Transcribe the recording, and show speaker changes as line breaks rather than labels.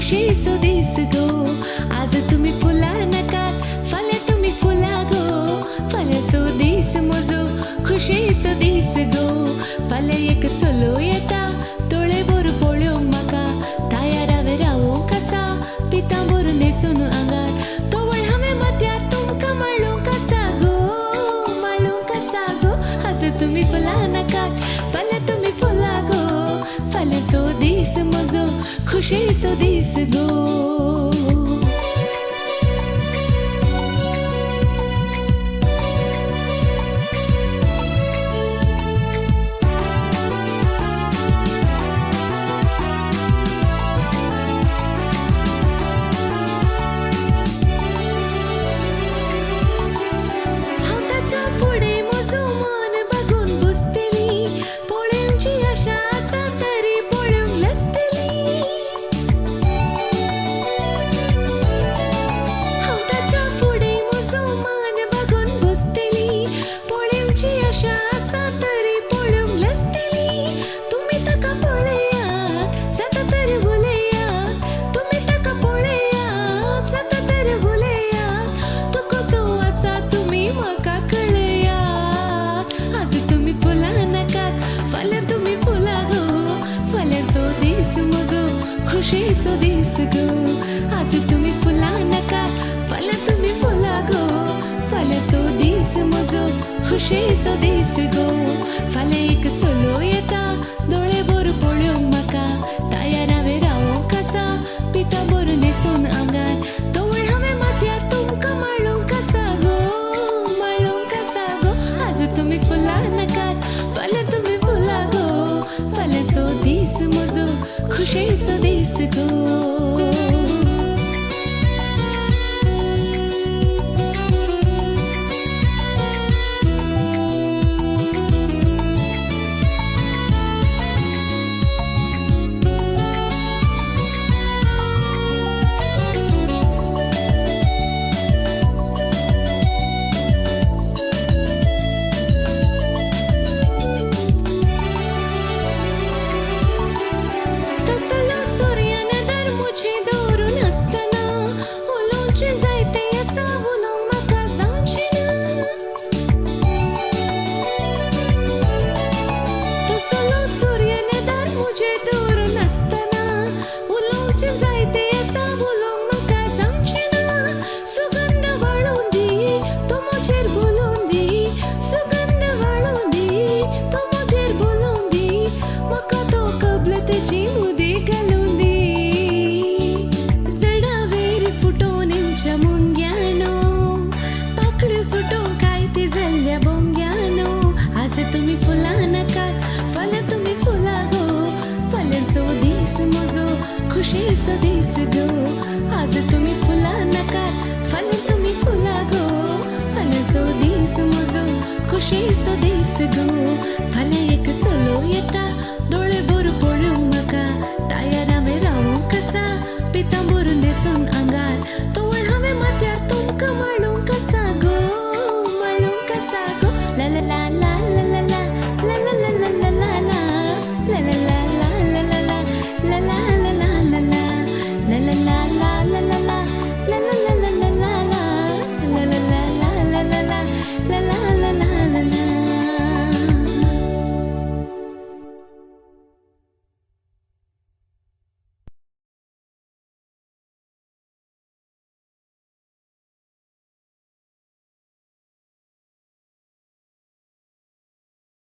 खुशी so दीस गो. आज तुम्ही फुला नाकात फाल्यां तुम्ही फुला गो. फाल्यां सो दीस म्हजो खुशी सो दीस गो. फाल्यां एक सोलो येता तोळे बोर पळोवंक म्हाका. तयारावे रावूंक आसा पितांबर न्हेसून आंगार. तोवळ हांवें मत्यार तुमकां माळूंक आसा गो. माळूंक आसा गो. आज तुम्ही फुला नाकात फाल्यां तुम्ही फुला गो. फाल्यां सो दीस म्हजो खुशी सो दीस गो. फुडें म्हजो मन बघून बसतली. पळोवची आशा आसा तरी पळोवंक लसतली. हांव ताच्या फुडें म्हजो मन बघून बसतली. पळोवची आशा आसा तरी पळोवंक लसतली. तुमी ताका पळयात जाता तर उलयात. तुमी ताका पळयात जाता तर उलयात. तो कसो आसा तुमी म्हाका म्हजो खुशी सो दीस गो. आज तुम्ही फुला नाकात फाल्यां तुम्ही फुला गो. फाल्यां सो दीस म्हजो खुशी सो दीस गो. फाल्यां एक सोलो येता दोळे बोर पळोवंक म्हाका. तयारावे रावूंक आसा पितांबर न्हेसून आंगार. तोवळ हांवें माथ्यार तुमकां माळूंक आसा गो. माळूंक आसा गो. आज तुम्ही फुला नाकात फाल्यां तुम्ही फुला गो. फाल्यां सो दीस म्हजो खुशी सो दीस गो. तसलो सूर्यान दर मुझे दवरून आसतना उलोवचें जायतें आसा उलोवंक म्हाका जावचें ना. तसलो सूर्यान दर मुझे दवरून आसतना उलोवचें जायतें आसा उलोवंक म्हाका जावचें ना. सुगंध वाळून दी तो म्हजेर बोलून दी. सुगंध वाळून दी तो म्हजेर बोलून दी. म्हाका तो कबलतेची मुदी घालून दी. जडावेर फुटोन इंच्या मुंग्यानो पाकळ्यो सुटोवंक काय ती जाल्ल्या बोंग्यानो. आज तुम्ही फुला नाकात फाल्यां तुम्ही फुला गो. फाल्यां सो दीस म्हजो खुशी सो दीस गो. आज तुम्ही फुला नाकात फाल्यां तुम्ही फुला गो. फाल्यां सो दीस म्हजो खुशी सो दीस गो. फाल्यां एक